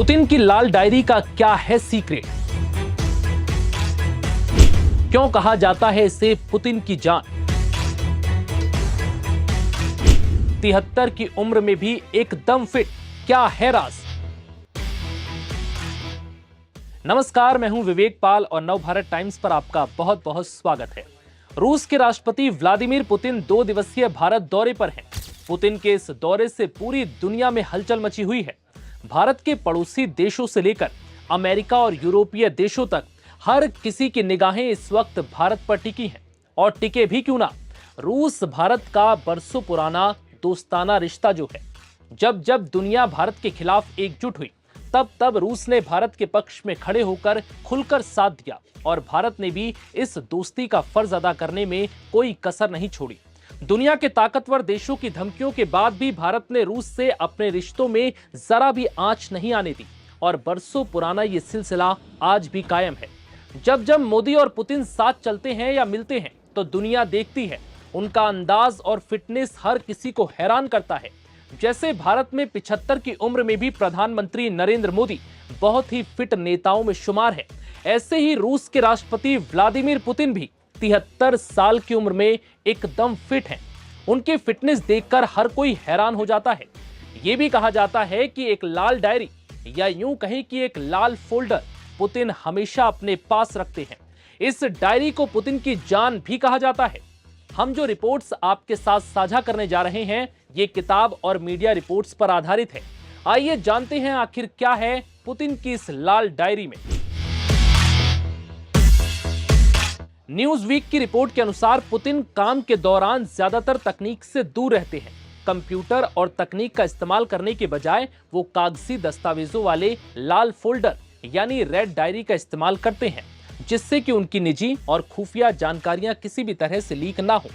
Putin की लाल diary का क्या है सीक्रेट? क्यों कहा जाता है इसे पुतिन की जान? 73 की उम्र में भी एकदम फिट, क्या है राज? नमस्कार, मैं हूं विवेक पाल और नवभारत टाइम्स पर आपका बहुत बहुत स्वागत है। रूस के राष्ट्रपति व्लादिमीर पुतिन 2 दिवसीय भारत दौरे पर हैं। पुतिन के इस दौरे से पूरी दुनिया में हलचल मची हुई है। भारत के पड़ोसी देशों से लेकर अमेरिका और यूरोपीय देशों तक हर किसी की निगाहें इस वक्त भारत पर टिकी हैं। और टिके भी क्यों ना, रूस भारत का बरसों पुराना दोस्ताना रिश्ता जो है, जब जब दुनिया भारत के खिलाफ एकजुट हुई तब तब रूस ने भारत के पक्ष में खड़े होकर खुलकर साथ दिया और भारत ने भी इस दोस्ती का फर्ज अदा करने में कोई कसर नहीं छोड़ी। दुनिया के ताकतवर देशों की धमकियों के बाद भी भारत ने रूस से अपने रिश्तों में जरा भी आंच नहीं आने दी और बरसों पुराना ये सिलसिला आज भी कायम है। जब जब मोदी और पुतिन साथ चलते हैं या मिलते हैं तो दुनिया देखती है। उनका अंदाज और फिटनेस हर किसी को हैरान करता है। जैसे भारत में 75 की उम्र में भी प्रधानमंत्री नरेंद्र मोदी बहुत ही फिट नेताओं में शुमार है, ऐसे ही रूस के राष्ट्रपति व्लादिमीर पुतिन भी 73 साल की उम्र में एकदम फिट हैं। उनकी फिटनेस देखकर हर कोई हैरान हो जाता है। यह भी कहा जाता है कि एक लाल डायरी या यूं कहें कि एक लाल फोल्डर पुतिन हमेशा अपने पास रखते हैं। इस डायरी को पुतिन की जान भी कहा जाता है। हम जो रिपोर्ट्स आपके साथ साझा करने जा रहे हैं, ये किताब और मीडिया रिपोर्ट्स पर आधारित है। आइए जानते हैं आखिर क्या है पुतिन की इस लाल डायरी में। न्यूज वीक की रिपोर्ट के अनुसार पुतिन काम के दौरान ज्यादातर तकनीक से दूर रहते हैं। कंप्यूटर और तकनीक का इस्तेमाल करने के बजाय वो कागजी दस्तावेजों वाले लाल फोल्डर यानी रेड डायरी का इस्तेमाल करते हैं, जिससे कि उनकी निजी और खुफिया जानकारियां किसी भी तरह से लीक ना हो।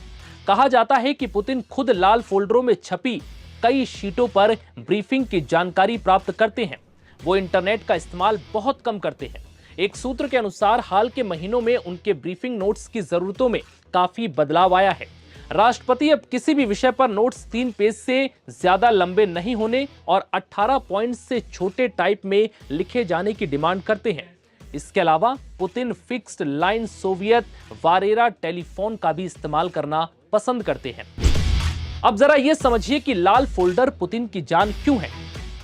कहा जाता है कि पुतिन खुद लाल फोल्डरों में छपी कई शीटों पर ब्रीफिंग की जानकारी प्राप्त करते हैं। वो इंटरनेट का इस्तेमाल बहुत कम करते हैं। एक सूत्र के अनुसार हाल के महीनों में उनके ब्रीफिंग नोट्स की जरूरतों में काफी बदलाव आया है। राष्ट्रपति अब किसी भी विषय पर नोट्स 3 पेज से ज्यादा लंबे नहीं होने और 18 पॉइंट से छोटे टाइप में लिखे जाने की डिमांड करते हैं। इसके अलावा पुतिन फिक्स्ड लाइन सोवियत वारेरा टेलीफोन का भी इस्तेमाल करना पसंद करते हैं। अब जरा यह समझिए कि लाल फोल्डर पुतिन की जान क्यों है।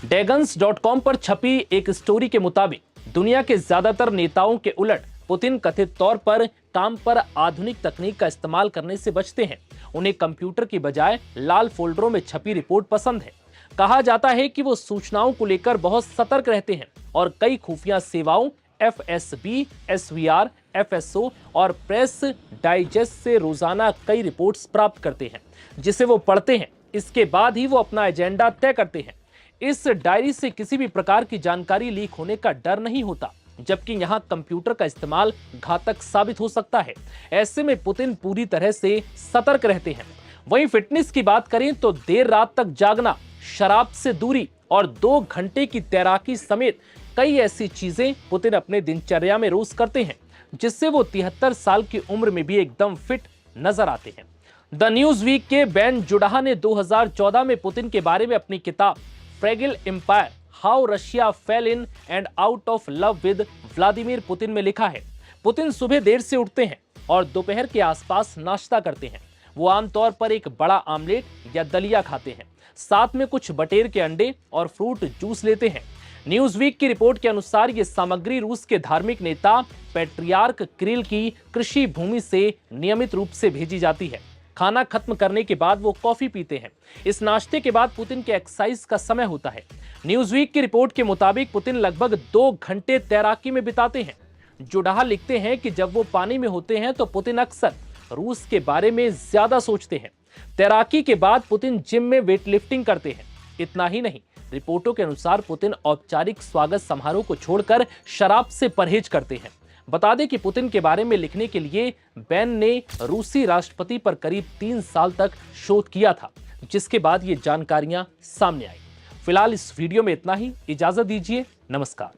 डेगन्स.com पर छपी एक स्टोरी के मुताबिक दुनिया के ज्यादातर नेताओं के उलट पुतिन कथित तौर पर काम पर आधुनिक तकनीक का इस्तेमाल करने से बचते हैं। उन्हें कंप्यूटर की बजाय लाल फोल्डरों में छपी रिपोर्ट पसंद है। कहा जाता है कि वो सूचनाओं को लेकर बहुत सतर्क रहते हैं और कई खुफिया सेवाओं FSB, SVR, FSO और प्रेस डाइजेस्ट से रोजाना कई रिपोर्ट्स प्राप्त करते हैं, जिसे वो पढ़ते हैं। इसके बाद ही वो अपना एजेंडा तय करते हैं। इस डायरी से किसी भी प्रकार की जानकारी लीक होने का डर नहीं होता, जबकि यहाँ कंप्यूटर का इस्तेमाल घातक साबित हो सकता है। ऐसे में पुतिन पूरी तरह से सतर्क रहते हैं। वहीं फिटनेस की बात करें तो देर रात तक जागना, शराब से दूरी और 2 घंटे की तैराकी समेत कई ऐसी चीजें पुतिन अपने दिनचर्या में रोज करते हैं, जिससे वो 73 साल की उम्र में भी एकदम फिट नजर आते हैं। द न्यूज वीक के बेन जुडाह ने 2014 में पुतिन के बारे में अपनी किताब fragile empire, how Russia fell in and out of love with Vladimir Putin में लिखा है। पुतिन सुबह देर से उठते हैं और दोपहर के आसपास नाश्ता करते हैं। वो आमतौर पर एक बड़ा आमलेट या दलिया खाते हैं, साथ में कुछ बटेर के अंडे और फ्रूट जूस लेते हैं। न्यूज वीक की रिपोर्ट के अनुसार ये सामग्री रूस के धार्मिक नेता पैट्रियार्क किरिल की कृषि भूमि से नियमित रूप से भेजी जाती है। खाना खत्म करने के बाद वो कॉफी पीते हैं। इस नाश्ते के बाद पुतिन के एक्सरसाइज का समय होता है। न्यूज वीक की रिपोर्ट के मुताबिक पुतिन लगभग 2 घंटे तैराकी में बिताते हैं। जुडाह लिखते हैं कि जब वो पानी में होते हैं तो पुतिन अक्सर रूस के बारे में ज्यादा सोचते हैं। तैराकी के बाद पुतिन जिम में वेटलिफ्टिंग करते हैं। इतना ही नहीं, रिपोर्टों के अनुसार पुतिन औपचारिक स्वागत समारोह को छोड़कर शराब से परहेज करते हैं। बता दें कि पुतिन के बारे में लिखने के लिए बेन ने रूसी राष्ट्रपति पर करीब 3 साल तक शोध किया था, जिसके बाद ये जानकारियां सामने आई। फिलहाल इस वीडियो में इतना ही। इजाजत दीजिए, नमस्कार।